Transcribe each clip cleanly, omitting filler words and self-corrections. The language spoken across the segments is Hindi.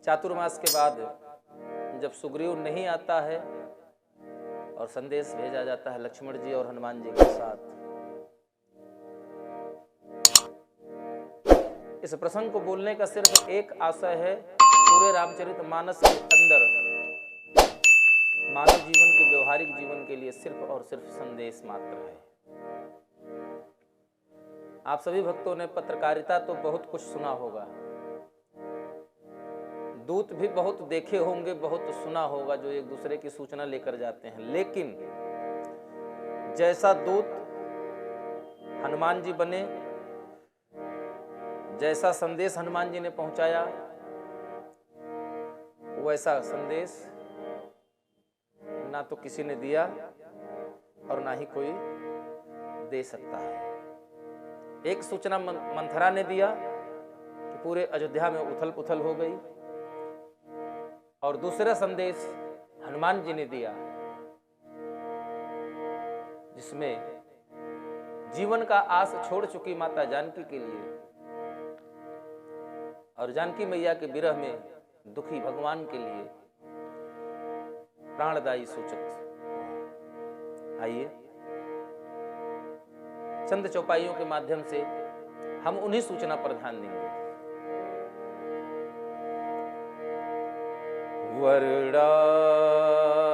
चातुर्मास के बाद जब सुग्रीव नहीं आता है और संदेश भेजा जाता है लक्ष्मण जी और हनुमान जी के साथ, इस प्रसंग को बोलने का सिर्फ एक आशय है। पूरे रामचरितमानस के अंदर मानव जीवन के व्यवहारिक जीवन के लिए सिर्फ और सिर्फ संदेश मात्र है। आप सभी भक्तों ने पत्रकारिता तो बहुत कुछ सुना होगा, दूत भी बहुत देखे होंगे, बहुत सुना होगा जो एक दूसरे की सूचना लेकर जाते हैं, लेकिन जैसा दूत हनुमान जी बने, जैसा संदेश हनुमान जी ने पहुंचाया, वैसा संदेश ना तो किसी ने दिया और ना ही कोई दे सकता है। एक सूचना मंथरा ने दिया कि पूरे अयोध्या में उथल पुथल हो गई, और दूसरा संदेश हनुमान जी ने दिया जिसमें जीवन का आस छोड़ चुकी माता जानकी के लिए और जानकी मैया के विरह में दुखी भगवान के लिए प्राणदायी सूचक। आइए चंद चौपाइयों के माध्यम से हम उन्हीं सूचना पर ध्यान देंगे।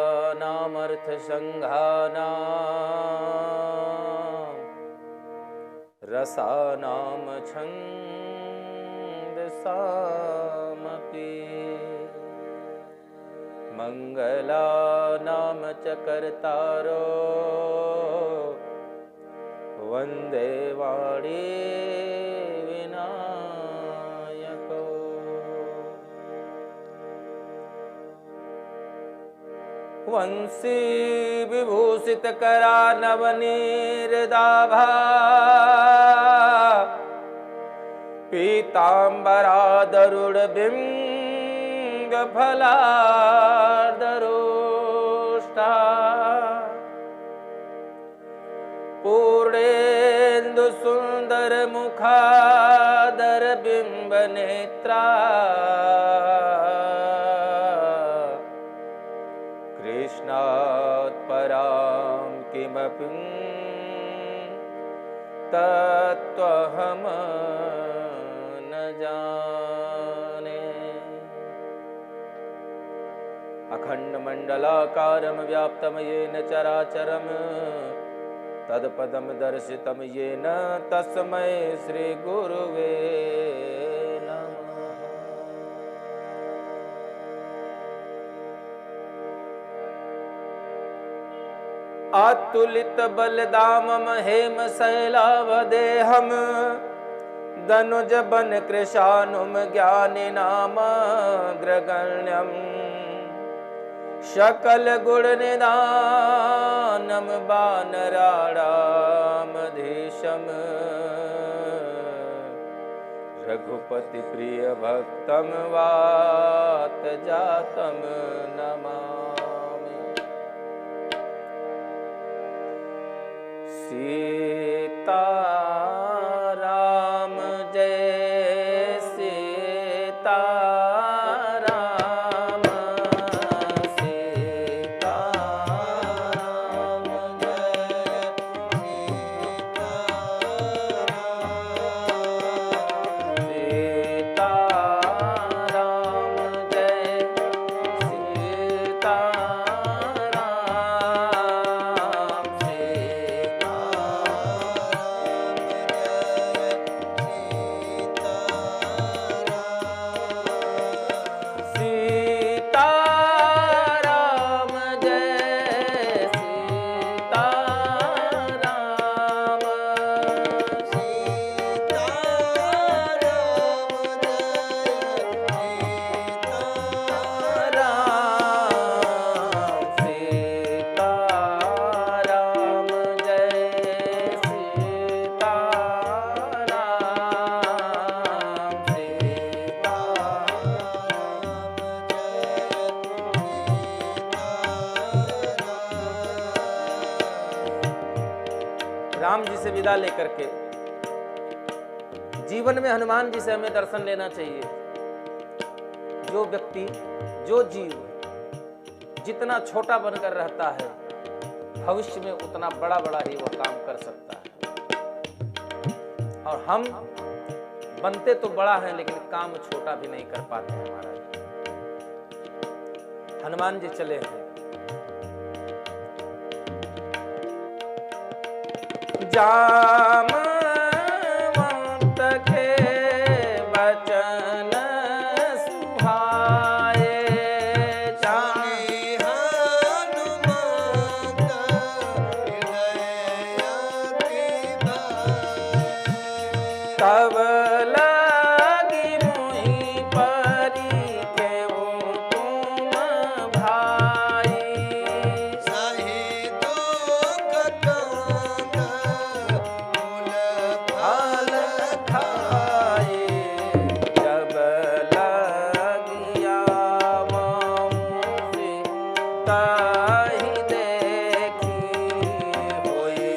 वर्णानामर्थ संघानां रसानाम छन्दसामपि मंगलानाम च कर्तारो वंदे वाणी विनायको। वंशी विभूषित करा नवनीरदाभा पीतांबरा दरुड़ बिंग फलादरोष्टा पूर्णेन्दु सुंदर मुखादर बिंब नेत्रा कृष्णात् परां किमपि तत्त्वहम न जाने। अखंड मंडलाकारं व्याप्तं येन चराचरम् तत्पदं दर्शितं येन तस्मै श्री गुरुवे नमः। अतुलित बलदामं हेम शैलावदेहं दनुज बन कृशानुम ज्ञानी नामग्रगण्यं शकल गुण निदानम वानराणामधीशम रघुपति प्रिय भक्तम वात जातम नमामि। सीताराम जय सीताराम सीताराम जय राम जी से विदा लेकर के जीवन में हनुमान जी से हमें दर्शन लेना चाहिए। जो व्यक्ति, जो जीव जितना छोटा बनकर रहता है, भविष्य में उतना बड़ा बड़ा ही वह काम कर सकता है। और हम बनते तो बड़ा है लेकिन काम छोटा भी नहीं कर पाते हैं महाराज। हनुमान जी चले हैं, जामवंत के वचन सुहाए, जाने हनुमंत हृदय अति भाए। तब लगी मुहि परी केहू तुम भाई, सही दुख कांद मूल फल खाए। जब लगिया मुझे ताहि देखी, होई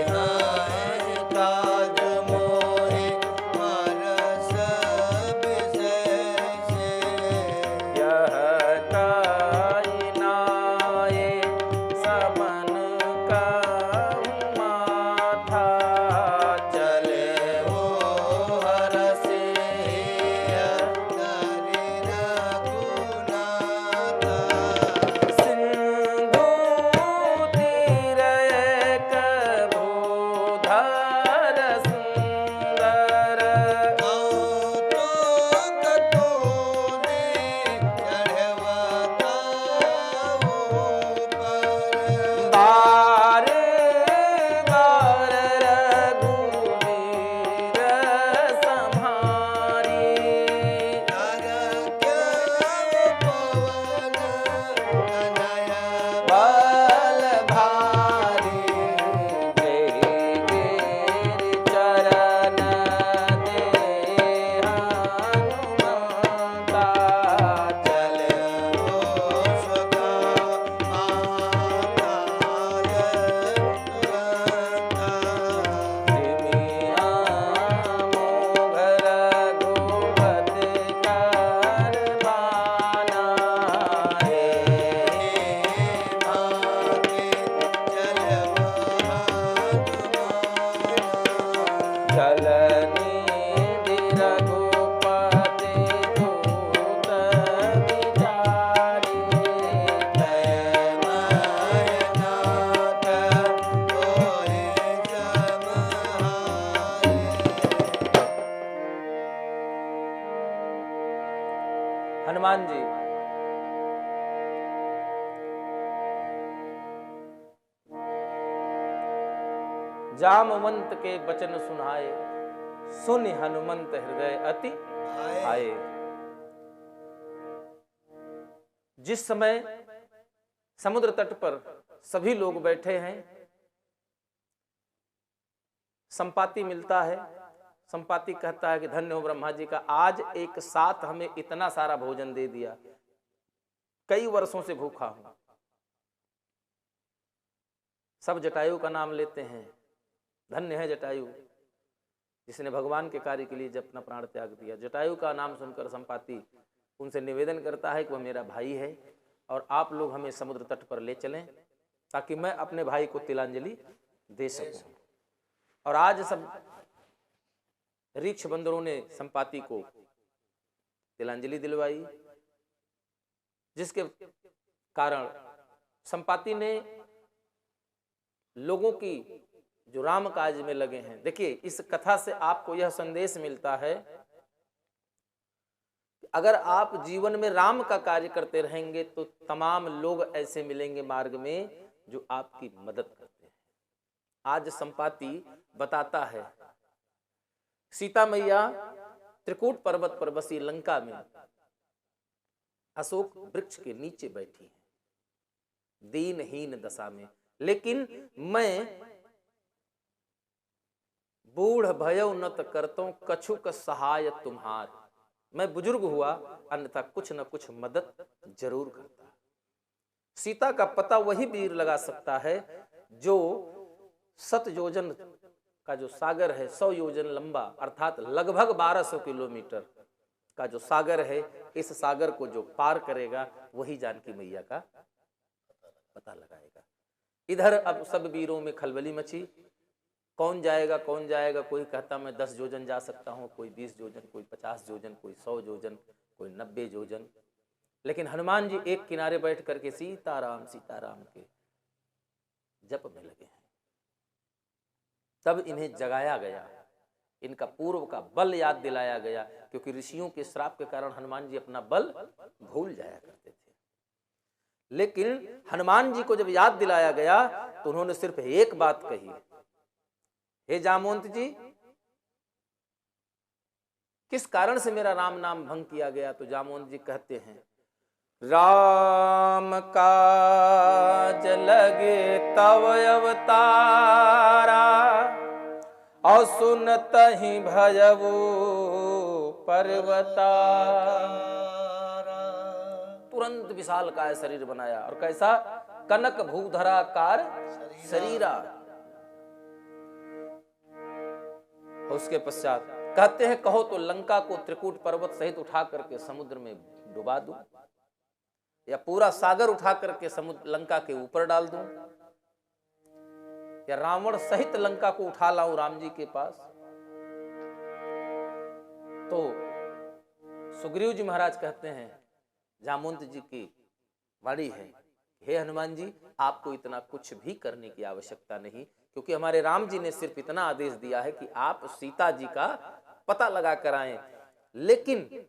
हाय काज मोहि हरस विशेष। यह काई नाये समन कहूँ माथा, चले वो हरसे नारी रघुनाथ। सिंधु तीर एक भूधर सुंदर, कौतुक तूने चढ़वता ऊपर। बार बार रघुवीर सम्हारी, नरक पवन तनय बल भारी, जय गिर चरण दे हनुमंता, चले सका आकाज तुरंत। सिमिया मोघर घूमत कारवाना, हे भागे चलनी रघुपति दूत विचारी, हनुमान जी जामवंत के वचन सुनाए, सुन हनुमंत हृदय अति आए। जिस समय समुद्र तट पर सभी लोग बैठे हैं, संपाति मिलता है। संपाति कहता है कि धन्य हो ब्रह्मा जी का, आज एक साथ हमें इतना सारा भोजन दे दिया, कई वर्षों से भूखा हूं। सब जटायु का नाम लेते हैं, धन्य है जटायु जिसने भगवान के कार्य के लिए जब अपना प्राण त्याग दिया। जटायु का नाम सुनकर संपाति उनसे निवेदन करता है कि वह मेरा भाई है और आप लोग हमें समुद्र तट पर ले चलें ताकि मैं अपने भाई को तिलांजलि दे सकूं। और आज सब ऋक्ष बंदरों ने संपाति को तिलांजलि दिलवाई, जिसके कारण संपाति ने लोगों की जो राम काज में लगे हैं। देखिए, इस कथा से आपको यह संदेश मिलता है कि अगर आप जीवन में राम का कार्य करते रहेंगे तो तमाम लोग ऐसे मिलेंगे मार्ग में जो आपकी मदद करते हैं। आज संपाति बताता है, सीता मैया त्रिकूट पर्वत पर बसी लंका में अशोक वृक्ष के नीचे बैठी है, दीनहीन दशा में, लेकिन मैं बूढ़ भयउ नत करतों कछुक सहाय तुम्हार, मैं बुजुर्ग हुआ अन्यथा कुछ न कुछ मदद जरूर करता। सीता का पता वही वीर लगा सकता है जो 7 योजन का जो सागर है 100 योजन लंबा, अर्थात लगभग 1200 किलोमीटर, का जो सागर है, इस सागर को जो पार करेगा वही जानकी मैया का पता लगाएगा। इधर अब सब वीरों में खलबली मची, कौन जाएगा कौन जाएगा। कोई कहता मैं 10 योजन जा सकता हूँ, कोई 20 योजन, कोई 50 योजन, कोई 100 योजन, कोई 90 योजन। लेकिन हनुमान जी एक किनारे बैठ करके सीताराम सीताराम के जप में लगे हैं। तब इन्हें जगाया गया, इनका पूर्व का बल याद दिलाया गया, क्योंकि ऋषियों के श्राप के कारण हनुमान जी अपना बल भूल जाया करते थे। लेकिन हनुमान जी को जब याद दिलाया गया तो उन्होंने सिर्फ एक बात कही, हे जामवंत जी, किस कारण से मेरा राम नाम भंग किया गया। तो जामवंत जी कहते हैं, राम काज लगे तव अवतारा, और सुनत ही भयवो पर्वतारा। तुरंत विशाल काय शरीर बनाया, और कैसा, कनक भूधराकार शरीरा। उसके पश्चात कहते हैं, कहो तो लंका को त्रिकूट पर्वत सहित उठा करके समुद्र में डुबा दूं, या पूरा सागर उठा करके समुद्र लंका के ऊपर डाल दूं, या रावण सहित लंका को उठा लाऊं राम जी के पास। तो सुग्रीव जी महाराज कहते हैं, जामवंत जी की वाणी है, हे हनुमान जी, आपको इतना कुछ भी करने की आवश्यकता नहीं, क्योंकि हमारे राम जी ने सिर्फ इतना आदेश दिया है कि आप सीता जी का पता लगा कर आए। लेकिन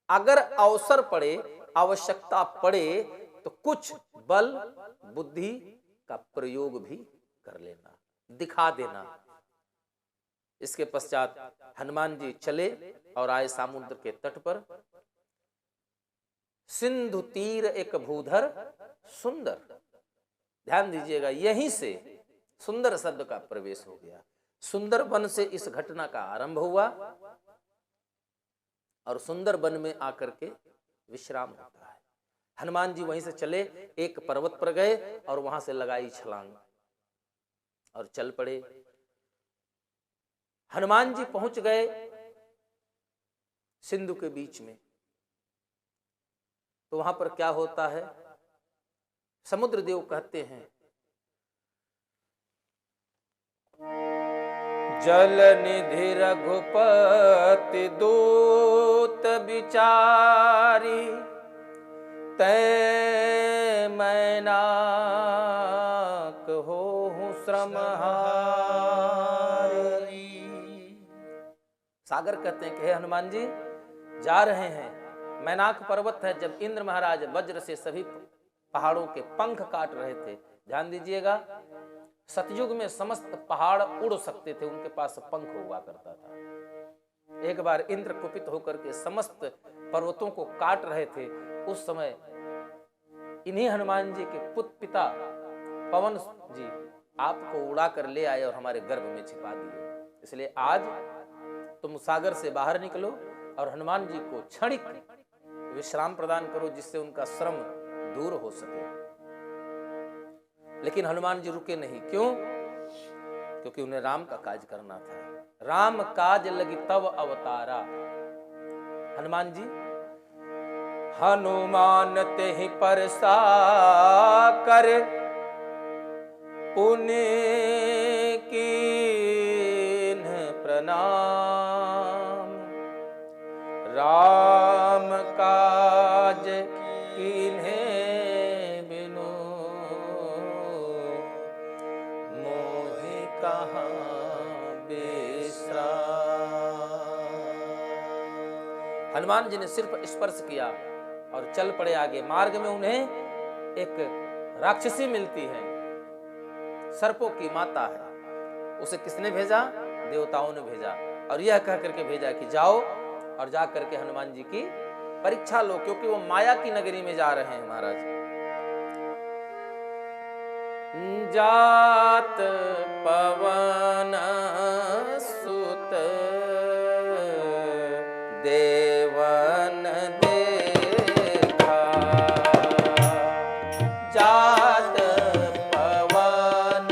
अगर अवसर पड़े, आवश्यकता पड़े, तो कुछ बल बुद्धि का प्रयोग भी कर लेना, दिखा देना। इसके पश्चात हनुमान जी चले और आए समुद्र के तट पर। सिंधु तीर एक भूधर सुंदर, ध्यान दीजिएगा, यहीं से सुंदर शब्द का प्रवेश हो गया। सुंदर वन से इस घटना का आरंभ हुआ, और सुंदर वन में आकर के विश्राम होता है। हनुमान जी वहीं से चले, एक पर्वत पर गए और वहां से लगाई छलांग और चल पड़े। हनुमान जी पहुंच गए सिंधु के बीच में। तो वहां पर क्या होता है, समुद्र देव कहते हैं, जल निधि रघुपति दूत विचारी, तै मैनाक होहु श्रम हारी। सागर कहते हैं कि हे हनुमान जी, जा रहे हैं, मैनाक पर्वत है। जब इंद्र महाराज वज्र से सभी पहाड़ों के पंख काट रहे थे, ध्यान दीजिएगा, सतयुग में समस्त पहाड़ उड़ सकते थे, उनके पास पंख हुआ करता था। एक बार इंद्र कुपित होकर के समस्त पर्वतों को काट रहे थे। उस समय इन्हीं हनुमान जी के पुत्र पिता पवन जी आपको उड़ा कर ले आए और हमारे गर्भ में छिपा दिए। इसलिए आज तुम सागर से बाहर निकलो और हनुमान जी को क्षणिक विश्राम प्रदान करो, जिससे उनका श्रम दूर हो सके। लेकिन हनुमान जी रुके नहीं। क्यों? क्योंकि उन्हें राम का काज करना था। राम काज लगी तव अवतारा। हनुमान जी हनुमान ते ही परसा कर, पुण्य कीन प्रणाम। राम काज कीन्हे बिनु, मोहि कहाँ विश्राम। हनुमान जी ने सिर्फ स्पर्श किया और चल पड़े आगे। मार्ग में उन्हें एक राक्षसी मिलती है, सर्पों की माता है। उसे किसने भेजा? देवताओं ने भेजा, और यह कह करके भेजा कि जाओ और जा करके हनुमान जी की परीक्षा लो, क्योंकि वो माया की नगरी में जा रहे हैं महाराज। जात पवन सुत देवन देखा, जात पवन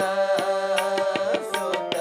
सुत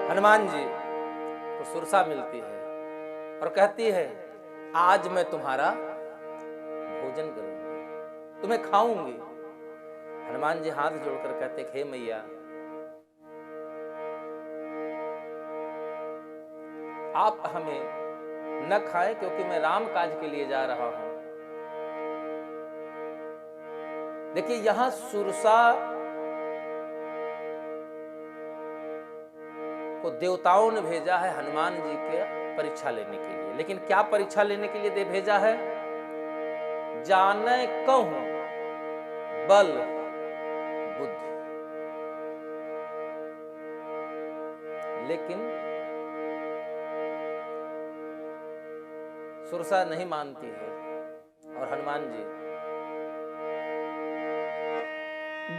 हनुमान जी को सुरसा मिलती है और कहती है आज मैं तुम्हारा भोजन करूंगी, तुम्हें खाऊंगी। हनुमान जी हाथ जोड़कर कहते हे मैया, आप हमें न खाएं क्योंकि मैं राम काज के लिए जा रहा हूं। देखिए यहां सुरसा को देवताओं ने भेजा है हनुमान जी के परीक्षा लेने के लिए, लेकिन क्या परीक्षा लेने के लिए भेजा है? जाने कहूं बल बुद्धि, लेकिन सुरसा नहीं मानती है। और हनुमान जी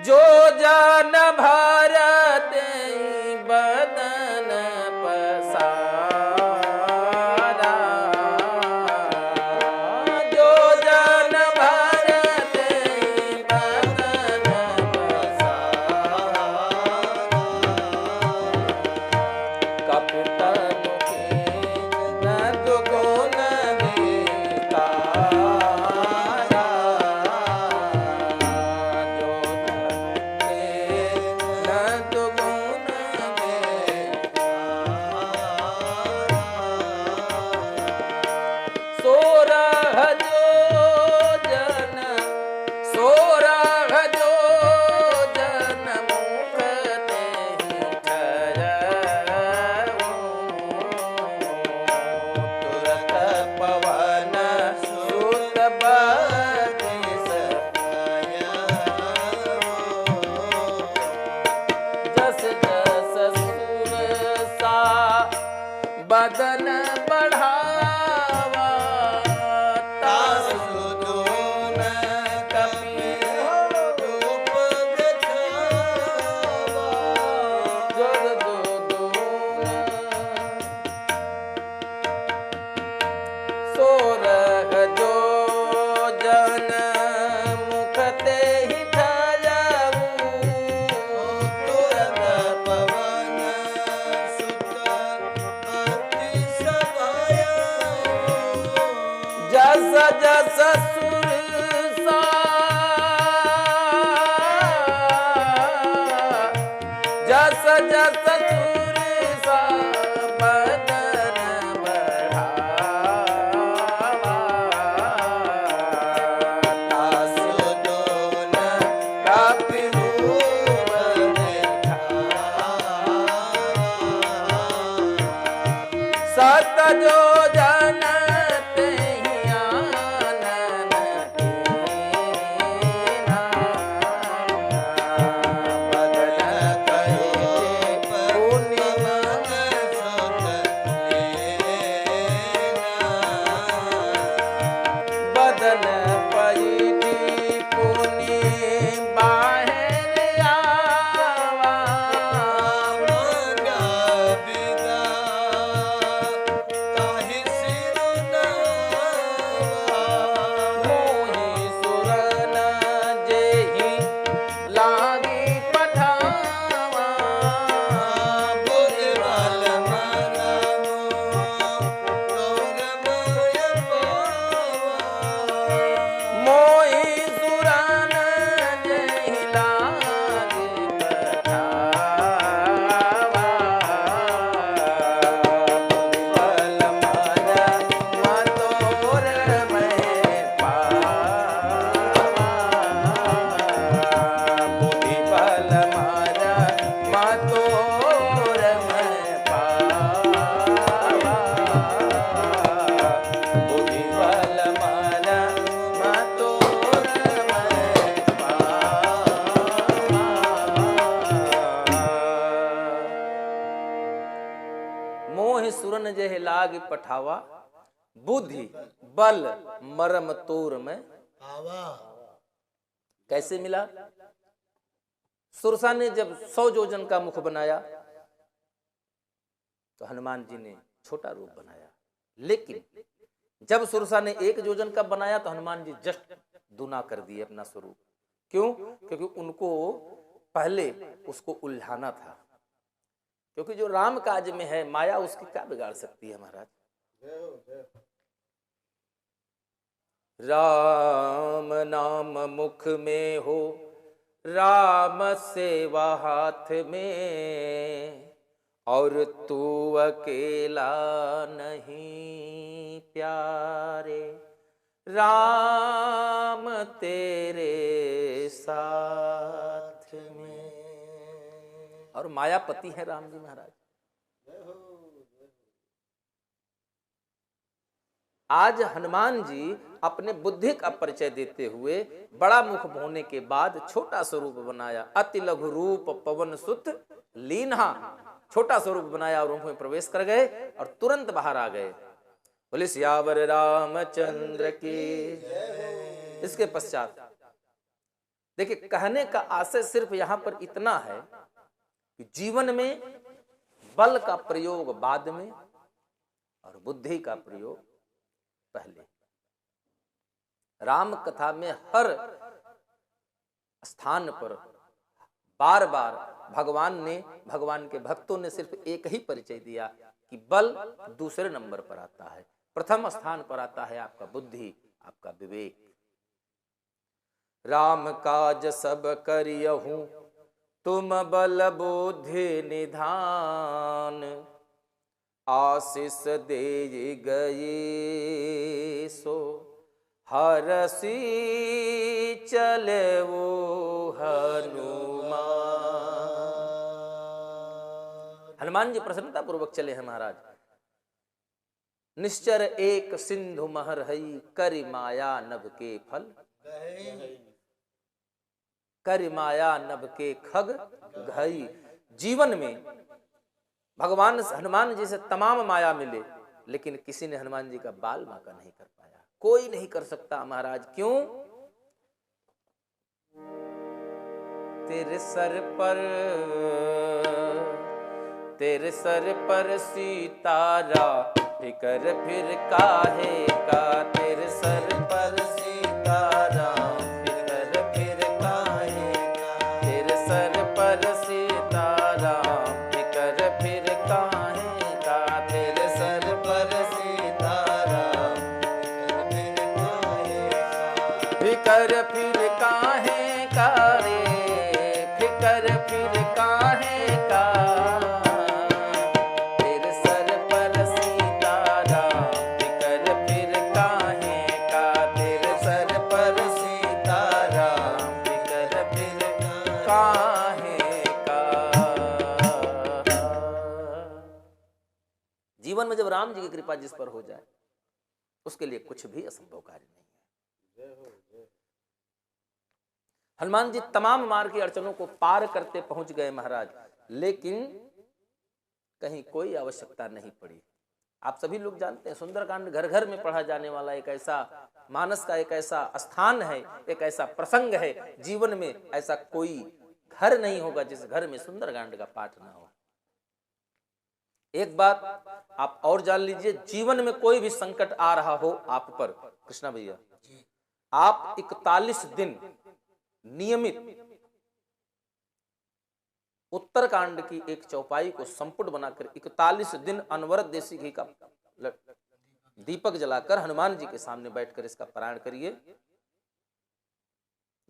जो जन भारत बदन पसारा, जो जन भारत बदन पसारा, कपट मुखे न दुगुन बदन बढ़ावा, तासु दोन कपि रूप दिखावा, जग दोन सोरह जो जन मुख ते ही ठायाऊ, तुरत पवन जस जस सुरसा, जस जस सुरसा बदन बढ़ावा, तासु दोन कपि रूप दिखावा, सत जो जन जेह लाग पठावा, बुद्धि बल मरम तोर में आवा। कैसे मिला? सुरसा ने जब 100 योजन का मुख बनाया तो हनुमान जी ने छोटा रूप बनाया, लेकिन जब सुरसा ने 1 योजन का बनाया तो हनुमान जी जस्ट दुना कर दिए अपना स्वरूप। क्यों? क्योंकि उनको पहले उसको उल्झाना था क्योंकि जो राम काज में है माया उसकी क्या बिगाड़ सकती है महाराज। राम नाम मुख में हो, राम सेवा हाथ में, और तू अकेला नहीं प्यारे, राम तेरे साथ में। और मायापति है राम जी महाराज। आज हनुमान जी अपने बुद्धि का परिचय देते हुए बड़ा मुख होने के बाद छोटा स्वरूप बनाया। अति लघु रूप पवन सुत लीन्हा, छोटा स्वरूप बनाया और उनमें प्रवेश कर गए और तुरंत बाहर आ गए। बोले सियावर रामचंद्र की। इसके पश्चात देखिए, कहने का आशय सिर्फ यहां पर इतना है कि जीवन में बल का प्रयोग बाद में और बुद्धि का प्रयोग पहले। राम कथा में हर स्थान पर बार बार भगवान के भक्तों ने सिर्फ एक ही परिचय दिया कि बल दूसरे नंबर पर आता है, प्रथम स्थान पर आता है आपका बुद्धि, आपका विवेक। राम काज सब करियहूं, तुम बल बुद्धि निधान, आशीष दे गए सो हरसी चले वो हनुमान। हनुमान जी प्रसन्नता पूर्वक चले हैं महाराज। निश्चर एक सिंधु महर हई, करि माया नभ के फल, करि माया नभ के खग घई। जीवन में भगवान हनुमान जी से तमाम माया मिले, लेकिन किसी ने हनुमान जी का बाल बांका नहीं कर पाया। कोई नहीं कर सकता महाराज। क्यों? तेरे सर पर सीतारा, फिकर फिर काहे का। तेरे सर पर सीतारा, फिकर फिर काहे का। तेरे सर पर सीतारा, फिकर फिर काहे का। तेरे सर पर सीतारा, फिकर फिर काहे का रे, फिकर फिर काहे का। तेरे सर पर सीतारा, फिकर फिर काहे का। तेरे सर पर सीतारा, फिकर फिर काहे का। जीवन में जब राम जी की कृपा जिस पर हो जाए, उसके लिए कुछ भी असंभव कार्य नहीं है। हनुमान जी तमाम मार्ग की अड़चनों को पार करते पहुंच गए महाराज, लेकिन कहीं कोई आवश्यकता नहीं पड़ी। आप सभी लोग जानते हैं, सुंदरकांड घर घर में पढ़ा जाने वाला एक ऐसा मानस का एक ऐसा स्थान है, एक ऐसा प्रसंग है। जीवन में ऐसा कोई घर नहीं होगा जिस घर में सुंदरकांड का पाठ ना हो। एक बात आप और जान लीजिए, जीवन में कोई भी संकट आ रहा हो आप पर, कृष्णा भैया, आप 41 दिन नियमित उत्तरकांड की एक चौपाई को संपुट बनाकर 41 दिन अनवरत देसी घी का दीपक जलाकर हनुमान जी के सामने बैठकर इसका पारायण करिए।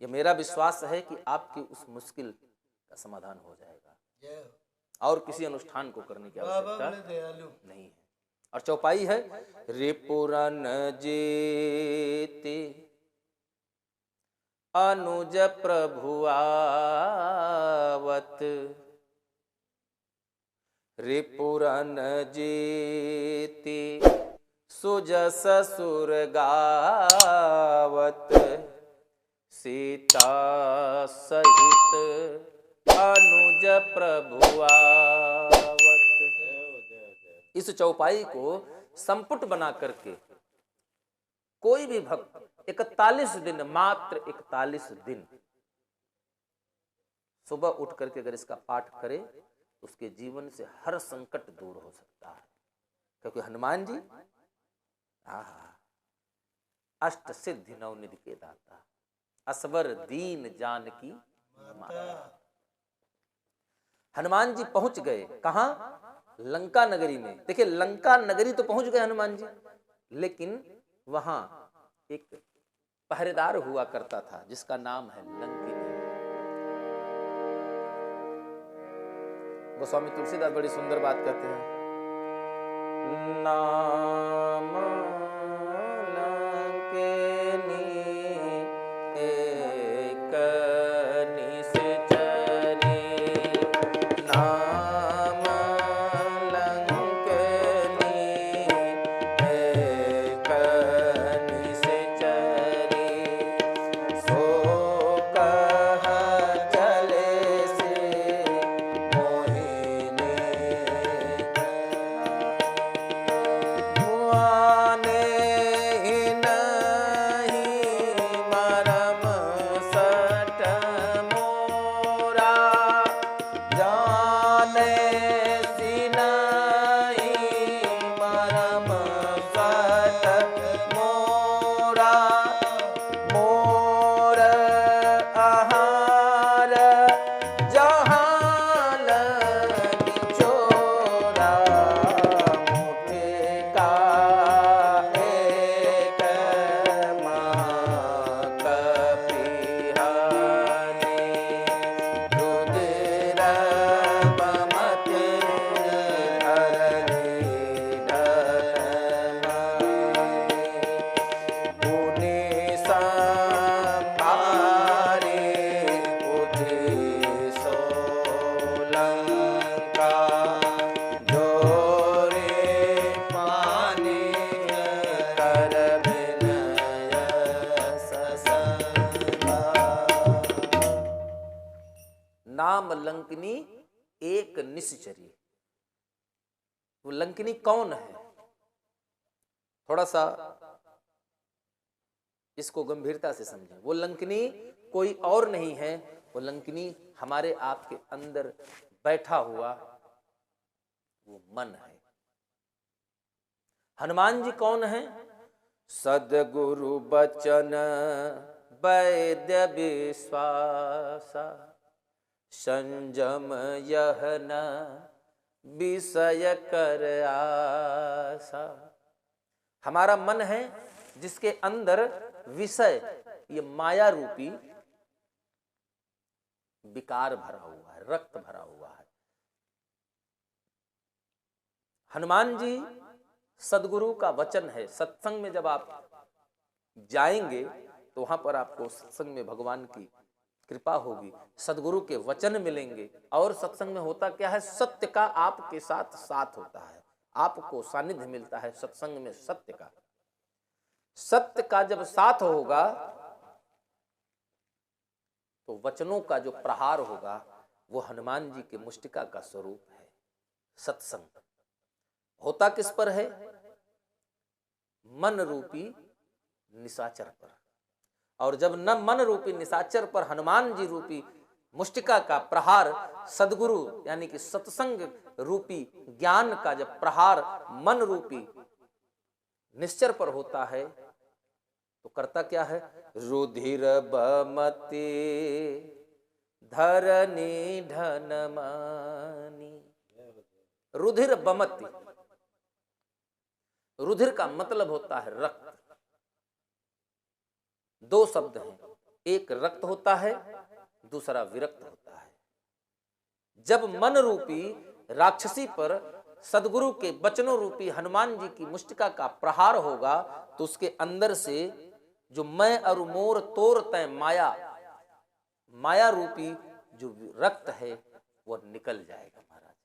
यह मेरा विश्वास है कि आपकी उस मुश्किल का समाधान हो जाएगा और किसी अनुष्ठान को करने की आवश्यकता नहीं है। और चौपाई है, रिपुरन जेते अनुज प्रभु आवत, रिपुरन जेते सुजस सुर गावत, सीता सहित अनुज प्रभु आवत। इस चौपाई को संपुट बना करके कोई भी भक्त 41 दिन, मात्र 41 दिन सुबह उठ करके अगर इसका पाठ करे, उसके जीवन से हर संकट दूर हो सकता है। क्योंकि हनुमान जी अष्ट सिद्धि नवनिधि के दाता, असवर दीन जानकी माता। हनुमान जी पहुंच गए कहां? लंका नगरी में। देखिए लंका नगरी तो पहुंच गए हनुमान जी, लेकिन वहां एक पहरेदार हुआ करता था जिसका नाम है लंकिनी। गोस्वामी तुलसीदास बड़ी सुंदर बात कहते हैं, नाम लंकिनी एक निश्चरी, नाम लंकिनी एक निश्चरी, सो कह चले से मोहिनी मुआने ही नहीं मरम सट मोरा, जाने सी नहीं मरम सट मोरा, मोर आहार जहाँ लगी चोरा, मुठे का एक माँ कपिहानी, रुधिर बमते धरनी ढलमानी, पुनि संहारे उठी सोलंका, जोरे पानी कर विनय ससंगा। नाम लंकिनी एक निश्चरी। वो लंकिनी कौन है? थोड़ा सा इसको गंभीरता से समझें। वो लंकिनी कोई और नहीं है, वो लंकिनी हमारे आपके अंदर बैठा हुआ वो मन है। हनुमान जी कौन है? सदगुरु बचन वैद्य विश्वासा, संजम यह न विषय कर आसा। हमारा मन है जिसके अंदर विषय, ये माया रूपी विकार भरा हुआ है, रक्त भरा हुआ है। हनुमान जी सदगुरु का वचन है। सत्संग में जब आप जाएंगे तो वहां पर आपको सत्संग में भगवान की कृपा होगी, सदगुरु के वचन मिलेंगे। और सत्संग में होता क्या है? सत्य का आपके साथ साथ होता है, आपको सानिध्य मिलता है सत्संग में सत्य का। सत्य का जब साथ होगा तो वचनों का जो प्रहार होगा वो हनुमान जी के मुष्टिका का स्वरूप है। सत्संग होता किस पर है? मन रूपी निशाचर पर। और जब न मन रूपी निशाचर पर हनुमान जी रूपी मुष्टिका का प्रहार, सदगुरु यानी कि सत्संग रूपी ज्ञान का जब प्रहार मन रूपी निश्चर पर होता है तो करता क्या है? रुधिर बमती धरनी ढनमानी। रुधिर बमती, रुधिर का मतलब होता है रक्त। दो शब्द हैं, एक रक्त होता है, दूसरा विरक्त होता है। जब मन रूपी राक्षसी पर सदगुरु के वचनों रूपी हनुमान जी की मुष्टिका का प्रहार होगा तो उसके अंदर से जो मैं और मोर तोर तय माया, माया रूपी जो रक्त है वो निकल जाएगा। महाराज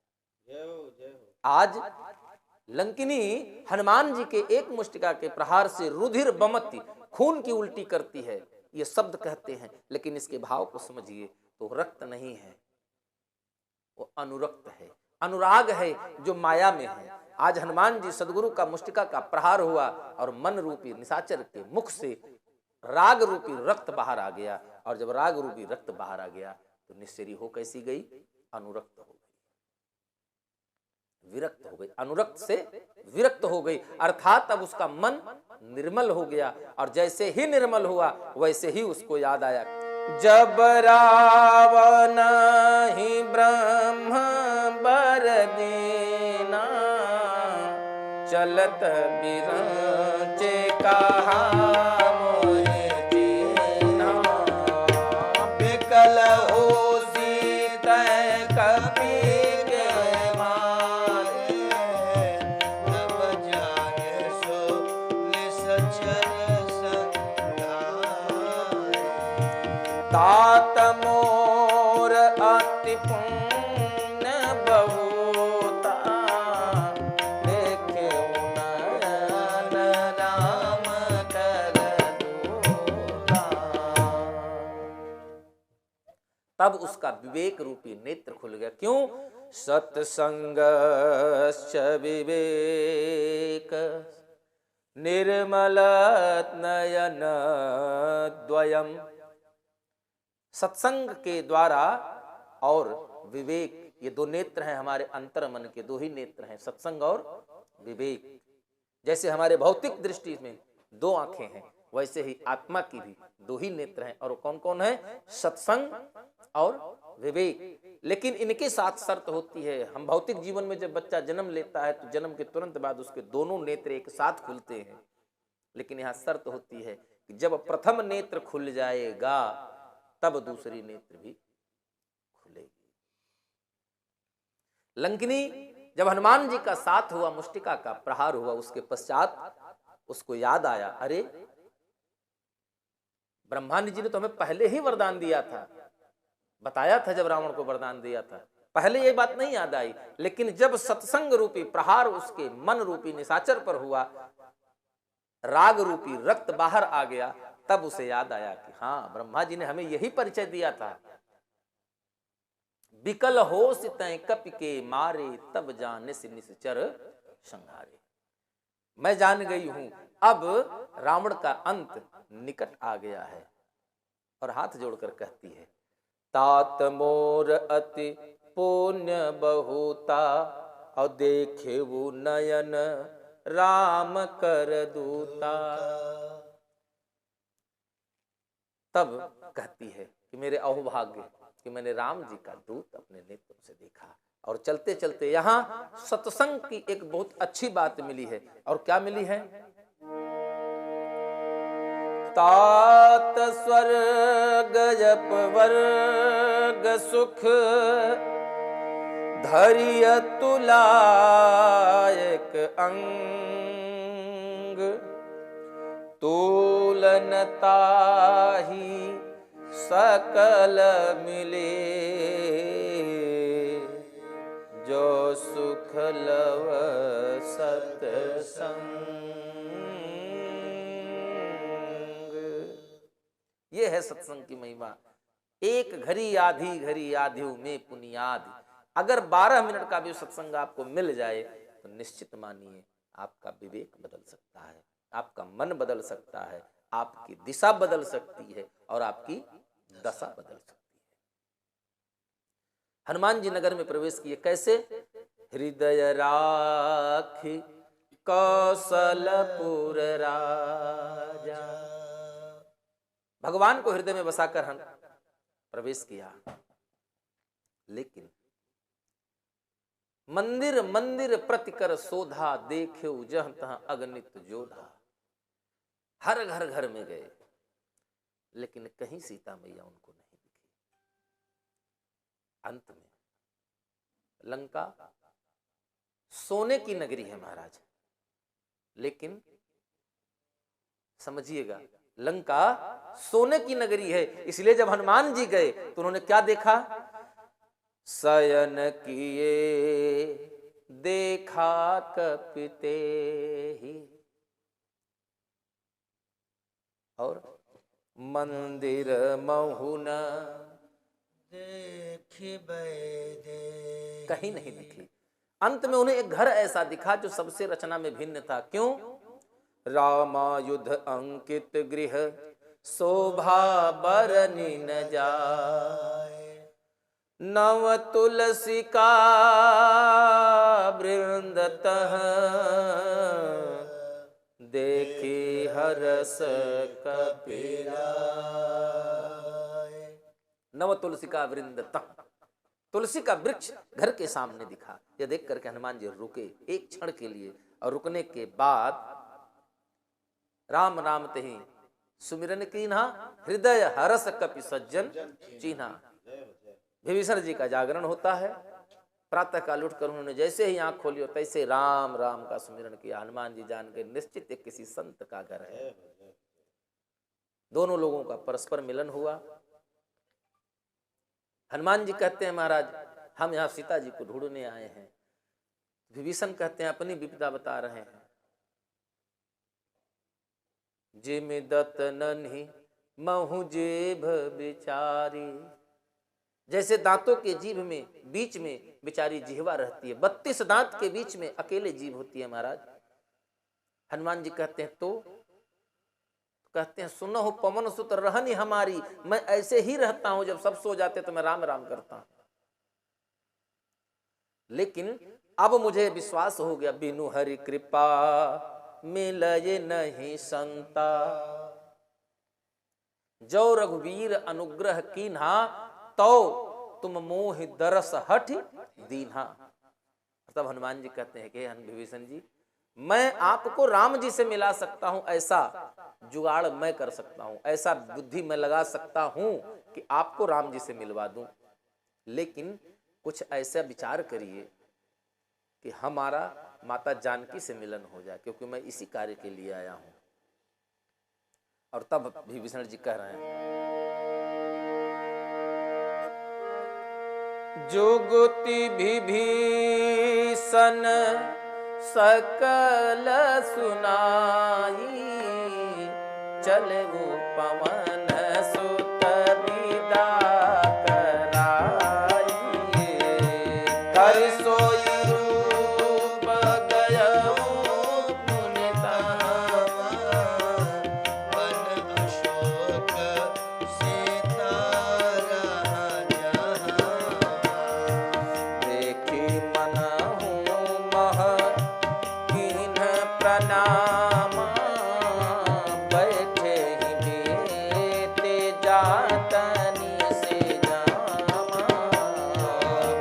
आज लंकिनी हनुमान जी के एक मुष्टिका के प्रहार से रुधिर बमती, खून की उल्टी करती है, ये शब्द कहते हैं, लेकिन इसके भाव को समझिए तो रक्त नहीं है, वो अनुरक्त है, अनुराग है जो माया में है। आज हनुमान जी सदगुरु का मुष्टिका का प्रहार हुआ और मन रूपी निशाचर के मुख से राग रूपी रक्त बाहर आ गया। और जब राग रूपी रक्त बाहर आ गया तो निश्चरी हो कैसी गई? अनुरक्त हो गई, विरक्त हो गई, अनुरक्त से विरक्त हो गई। अर्थात अब उसका मन निर्मल हो गया। और जैसे ही निर्मल हुआ वैसे ही उसको याद आया जब रावण ही ब्रह्म बर दीना, चलत बिरंचे कहा मोहि दीना। विकल होसी तै कपि के मारे, तब जागे सो निश्चर संधारे। तात मोर अति पुण्य बहुता, देखे नयन राम कर दूता। तब उसका विवेक रूपी नेत्र खुल गया। क्यों? सत्संगश्च विवेक निर्मल नयन द्वयम्। सत्संग के द्वारा और विवेक, ये दो नेत्र हैं हमारे अंतर मन के, दो ही नेत्र हैं, सत्संग और विवेक। जैसे हमारे भौतिक दृष्टि में दो आंखें हैं, वैसे ही आत्मा की भी दो ही नेत्र हैं। और कौन कौन है? सत्संग और विवेक। लेकिन इनके साथ शर्त होती है। हम भौतिक जीवन में जब बच्चा जन्म लेता है तो जन्म के तुरंत बाद उसके दोनों नेत्र एक साथ खुलते हैं। लेकिन यहाँ शर्त होती है कि जब प्रथम नेत्र खुल जाएगा तब दूसरी नेत्र भी खुलेगी। लंकिनी जब हनुमान जी का साथ हुआ, मुष्टिका का प्रहार हुआ, उसके पश्चात उसको याद आया, अरे ब्रह्मांड जी ने तो हमें पहले ही वरदान दिया था, बताया था जब रावण को वरदान दिया था, पहले ये बात नहीं याद आई। लेकिन जब सत्संग रूपी प्रहार उसके मन रूपी निशाचर पर हुआ, राग रूपी रक्त बाहर आ गया, तब उसे याद आया कि हाँ, ब्रह्मा जी ने हमें यही परिचय दिया था। विकल होश तै कपि के मारे, तब जानिस निश्चर संहारे। मैं जान गई हूं, अब रावण का अंत निकट आ गया है। और हाथ जोड़कर कहती है, तात मोर अति पुण्य बहुता, और देखे वो नयन राम कर दूता। तब कहती है कि मेरे अहोभाग्य कि मैंने राम जी का दूत अपने नेत्रों से देखा। और चलते चलते यहाँ सत्संग की एक बहुत अच्छी बात मिली है। और क्या मिली है? तात स्वर्ग जप वर्ग सुख, धैर्य तुलायक अंग, तुलनता ही सकल मिले, जो सुख लव सत्संग। ये है सत्संग की महिमा। एक घड़ी आधी घड़ी आधिऊ में पुनियाद। अगर 12 मिनट का भी सत्संग आपको मिल जाए तो निश्चित मानिए आपका विवेक बदल सकता है, आपका मन बदल सकता है, आपकी दिशा बदल सकती है और आपकी दशा बदल सकती है। हनुमान जी नगर में प्रवेश किए। कैसे? हृदय राखी कौशलपुर राजा। भगवान को हृदय में बसाकर हम प्रवेश किया। लेकिन मंदिर मंदिर प्रतिकर शोधा, देखे जहाँ तहाँ अगणित जोधा। हर घर घर में गए, लेकिन कहीं सीता मैया उनको नहीं दिखी। अंत में लंका सोने की नगरी है महाराज, लेकिन समझिएगा लंका सोने की नगरी है। इसलिए जब हनुमान जी गए तो उन्होंने क्या देखा? शयन किए देखा कपिते ही, और मंदिर महुन कहीं नहीं दिखी। अंत में उन्हें एक घर ऐसा दिखा जो सबसे रचना में भिन्न था। क्यों? रामायुध अंकित गृह, शोभा बरनी न जाए, नव तुलसी का वृंद तह, देखी हरस कपिलाए। नव तुलसी का वृंद तह। तुलसी का वृक्ष घर के सामने दिखा। यह देख करके हनुमान जी रुके एक क्षण के लिए, और रुकने के बाद राम राम तेहि सुमिरन कीन्हा, हृदय हरस कपि सज्जन चीन्हा। विभीषण जी का जागरण होता है। प्रातः काल उठकर उन्होंने जैसे ही आंख खोली और तैसे राम राम का सुमिरन किया। हनुमान जी जान गए निश्चित एक किसी संत का घर है। दोनों लोगों का परस्पर मिलन हुआ। हनुमान जी कहते हैं महाराज हम यहाँ सीता जी को ढूंढने आए हैं। विभीषण कहते हैं अपनी विपदा बता रहे हैं। जिमि दतनहि महु जेभ बिचारी, जैसे दांतों के जीभ में बीच में बिचारी जिह्वा रहती है। 32 दांत के बीच में अकेले जीभ होती है महाराज। हनुमान जी कहते हैं तो कहते हैं सुनो हो पवन सुत रहनी हमारी, मैं ऐसे ही रहता हूं, जब सब सो जाते तो मैं राम राम करता हूं। लेकिन अब मुझे विश्वास हो गया बिनु हरि कृपा मिलये नहीं संता, जो रघुवीर अनुग्रह कीन्हा, तो तुम मोहि दरस हठ दीन्हा। तब हनुमान जी कहते हैं कि विभीषण जी मैं आपको राम जी से मिला सकता हूं, ऐसा जुगाड़ मैं कर सकता हूं, ऐसा बुद्धि मैं लगा सकता हूं कि आपको राम जी से मिलवा दूं। लेकिन कुछ ऐसा विचार करिए कि हमारा माता जानकी से मिलन हो जाए, क्योंकि मैं इसी कार्य के लिए आया हूं। और तब विभीषण जी कह रहे हैं जुगति विभीषण सकल सुनाई, चले वो पवन सुत विदा कराई। हरि सोई रूप गयऊ मुनि धाम, वन अशोक सीता रहा जहाँ। देखी मनहु मह कीन्ह प्रणाम, बैठे ही बेते जातनि से जामा।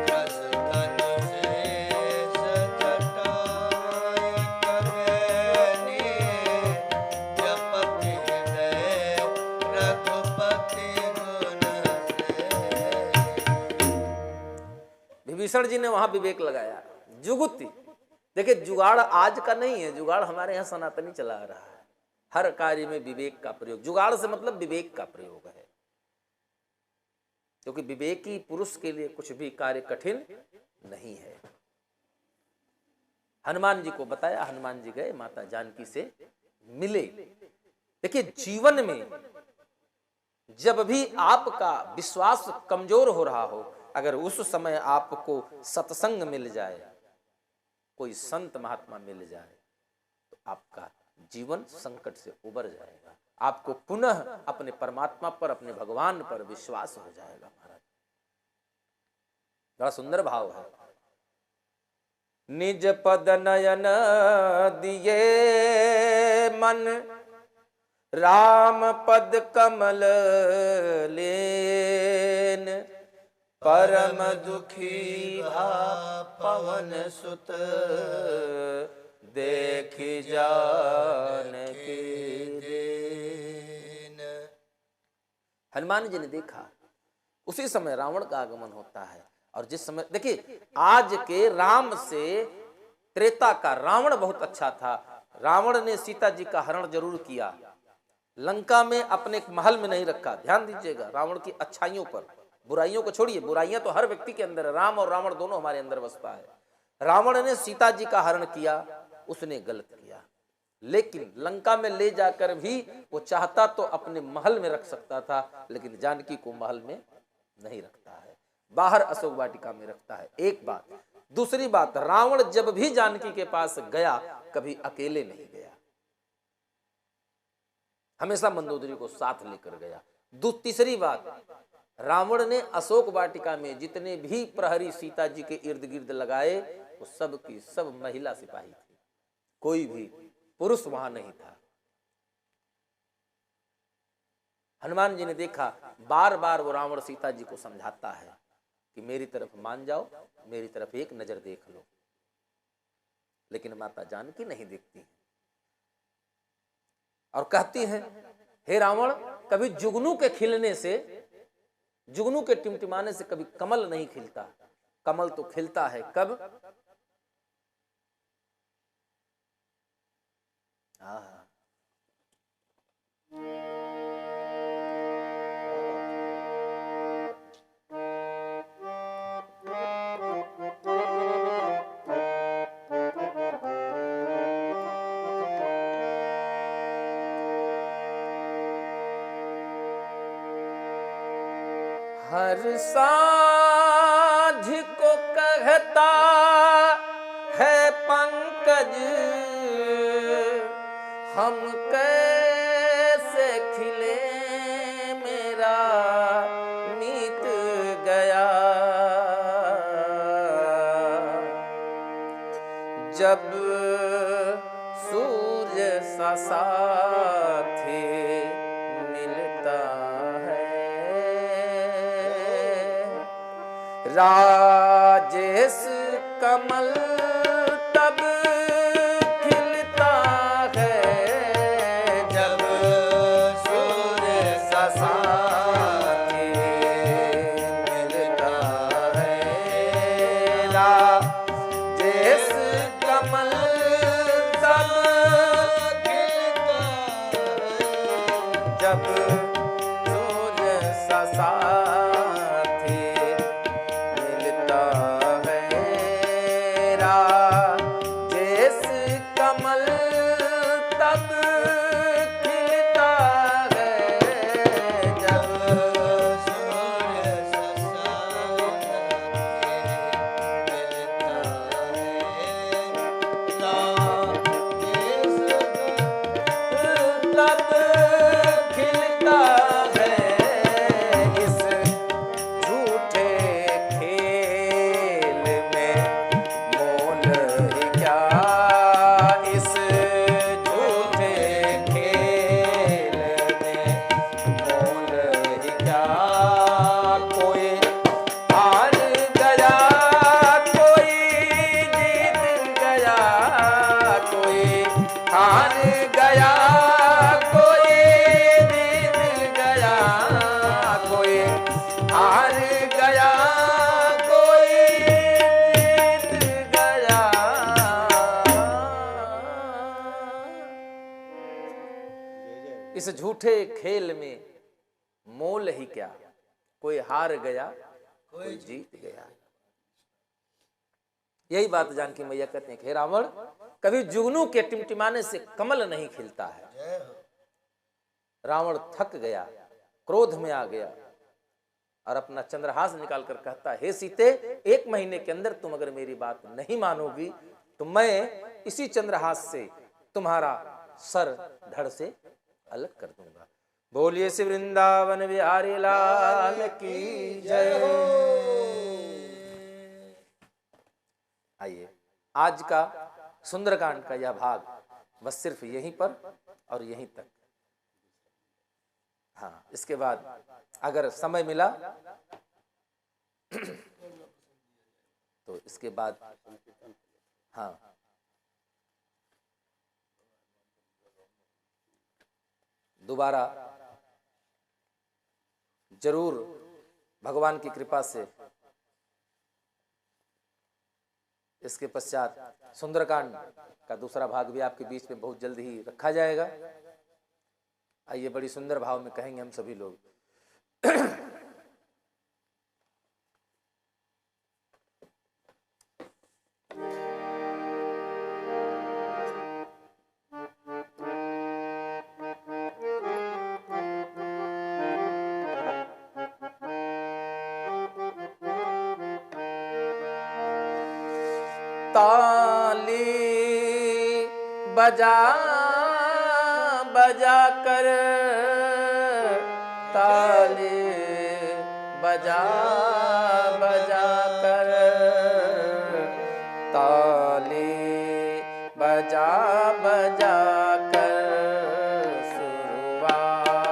खस धन शेष जटाई करेनी, जपति हृदय रघुपति गुण से। विभीषण जी ने वहां विवेक लगाया। जुगुति देखिए जुगाड़ आज का नहीं है, जुगाड़ हमारे यहाँ सनातनी चला आ रहा है। हर कार्य में विवेक का प्रयोग, जुगाड़ से मतलब विवेक का प्रयोग है, क्योंकि विवेकी पुरुष के लिए कुछ भी कार्य कठिन नहीं है। हनुमान जी को बताया, हनुमान जी गए माता जानकी से मिले। देखिए जीवन में जब भी आपका विश्वास कमजोर हो रहा हो, अगर उस समय आपको सत्संग मिल जाए, कोई संत महात्मा मिल जाए, तो आपका जीवन संकट से उबर जाएगा। आपको पुनः अपने परमात्मा पर, अपने भगवान पर विश्वास हो जाएगा। महाराज बड़ा सुंदर भाव है। निज पद नयन दिए मन, राम पद कमल लेन, परम दुखी भा पवन सुत, देखि जानकी दीन। हनुमान जी ने देखा उसी समय रावण का आगमन होता है। और जिस समय देखिए आज के राम से त्रेता का रावण बहुत अच्छा था। रावण ने सीता जी का हरण जरूर किया, लंका में अपने महल में नहीं रखा। ध्यान दीजिएगा रावण की अच्छाइयों पर, बुराइयों को छोड़िए, बुराइयां तो हर व्यक्ति के अंदर है, राम और रावण दोनों हमारे अंदर बसता है। रावण ने सीता जी का हरण किया, उसने गलत किया, लेकिन लंका में ले जाकर भी वो चाहता तो अपने महल में रख सकता था, लेकिन जानकी को महल में नहीं रखता है, बाहर अशोक वाटिका में रखता है। एक बात। दूसरी बात, रावण जब भी जानकी के पास गया कभी अकेले नहीं गया, हमेशा मंदोदरी को साथ लेकर गया। तीसरी बात, रावण ने अशोक वाटिका में जितने भी प्रहरी सीता जी के इर्द गिर्द लगाए, वो सब की सब महिला सिपाही थी, कोई भी पुरुष वहां नहीं था। हनुमान जी ने देखा, बार बार वो रावण सीता जी को समझाता है कि मेरी तरफ मान जाओ, मेरी तरफ एक नजर देख लो, लेकिन माता जानकी नहीं देखती है और कहती हैं, हे रावण, कभी जुगनू के खिलने से, जुगनू के टिमटिमाने से कभी कमल नहीं खिलता। कमल तो खिलता है कब? हर साँझ को कहता है पंकज, हम कैसे खिले मेरा मीत गया। जब सूर्य सा साथी मिलता है, राजेश कमल तब खिलता है। जब सूर्य सा साथी मिलता है, राजेश कमल तब खिलता है। जब सूर्य सा साथी मिलता है, राजेश कमल तब खिलता है। जब सूर्य सा तब खिलता है। इस झूठे खेल में मोल ही क्या, इस झूठे खेल में मोल ही क्या। कोई हार गया, कोई जीत गया, कोई हार गया, कोई जीत गया, कोई हार गया, कोई जीत गया। इस झूठे खेल में मोल ही क्या, कोई हार गया, कोई जीत गया। यही बात जानकी मैया कहते हैं, हे रावण, कभी जुगनू के टिमटिमाने से कमल नहीं खिलता है। जय हो। रावण थक गया, क्रोध में आ गया और अपना चंद्रहास निकालकर कहता, हे सीते, 1 महीने के अंदर तुम अगर मेरी बात नहीं मानोगी तो मैं इसी चंद्रहास से तुम्हारा सर धड़ से अलग कर दूंगा। बोलिए श्री वृंदावन बिहारी लाल की जय। आइए, आज का सुंदरकांड का यह भाग बस सिर्फ यहीं पर और यहीं तक। हाँ, इसके बाद अगर समय मिला तो इसके बाद हाँ दोबारा जरूर भगवान की कृपा से इसके पश्चात सुंदरकांड का दूसरा भाग भी आपके बीच में बहुत जल्द ही रखा जाएगा। आइए, बड़ी सुंदर भाव में कहेंगे हम सभी लोग। ताली बजा बजा कर, ताली बजा बजा कर, ताली बजा बजा कर शुरुआत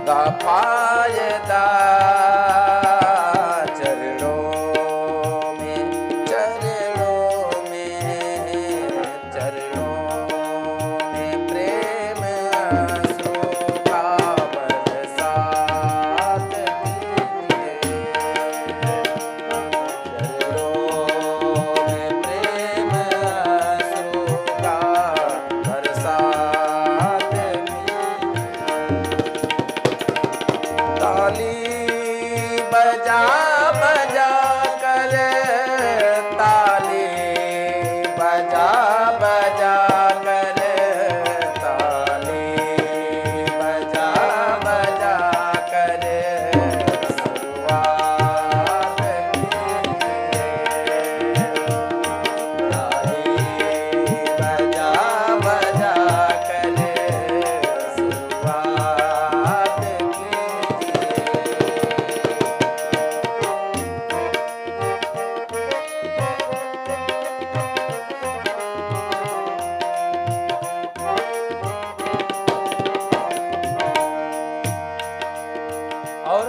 का फायदा चरणों में प्रेम अश्रु का बरसात कीजिए। प्रेम अश्रु का बरसात ताली बजा बजा कर ताली बजा बजा कर ताली बजा बजा कर शुरुआत बजा बजा कर शुरुआत और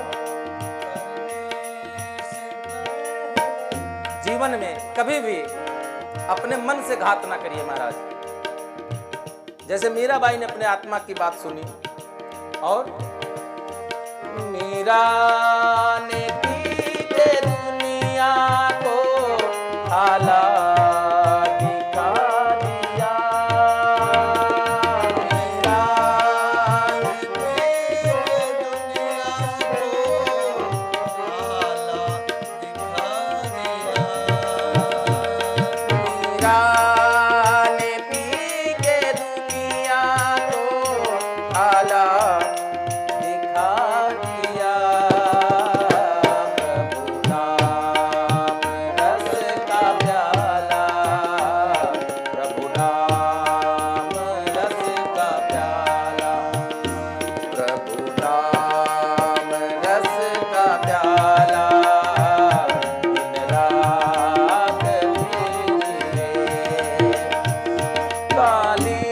जीवन में कभी भी अपने मन से घात ना करिए महाराज। जैसे मीराबाई ने अपने आत्मा की बात सुनी और मीरा ने पीते दुनिया को आला दिखा दिया। मीरा ने पीते दुनिया को आला दिखा दिया। मीरा ने पी के दुनिया को आला दिखा दिया। प्रभु नाम रस का प्याला, प्रभु नाम रस का प्याला, प्रभु नाम रस का प्याला दिन रात पीजिए। ताली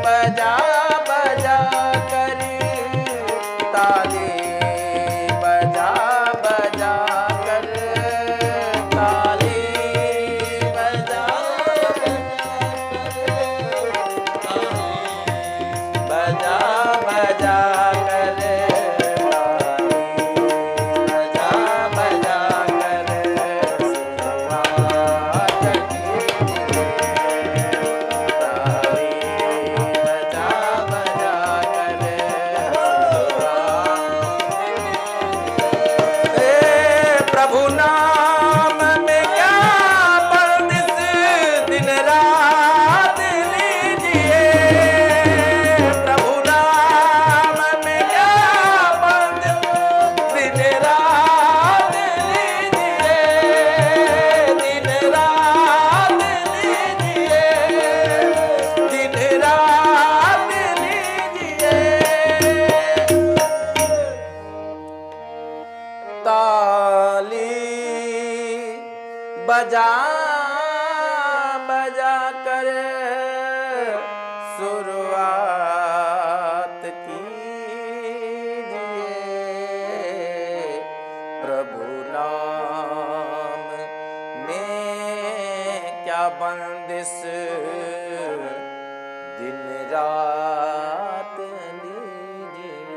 बजा बजा कर ताली बजा बजा कर ताली बजा बजा बजा कर बजा बजा कर शुरुआत कीजिए। ताली बजा बजा कर शुरुआत। प्रभु नाम में क्या बंदिश दिन रात लीजिए। प्रभु नाम में क्या बंदिश दिन रात लीजिए। दिन रात लीजिए। दिन रात लीजिए। ताली बजा बजा कर शुरुआत कीजिए। प्रभु नाम में क्या बंदिश दिन रात लीजिए।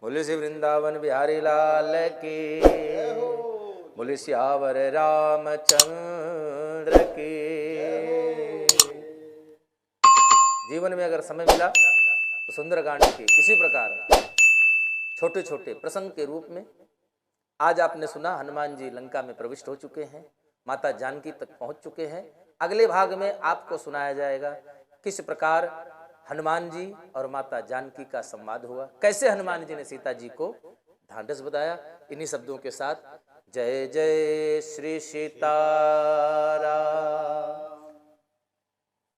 बोले श्री वृंदावन बिहारी लाल की, बोले सियावर रामचंद्र की। जीवन में अगर समय मिला तो सुंदरकांड के इसी प्रकार छोटे छोटे प्रसंग के रूप में आज आपने सुना। हनुमान जी लंका में प्रविष्ट हो चुके हैं, माता जानकी तक पहुंच चुके हैं। अगले भाग में आपको सुनाया जाएगा किस प्रकार हनुमान जी और माता जानकी का संवाद हुआ, कैसे हनुमान जी ने सीता जी को ढांढस बताया। इन्हीं शब्दों के साथ जय जय श्री सीताराम।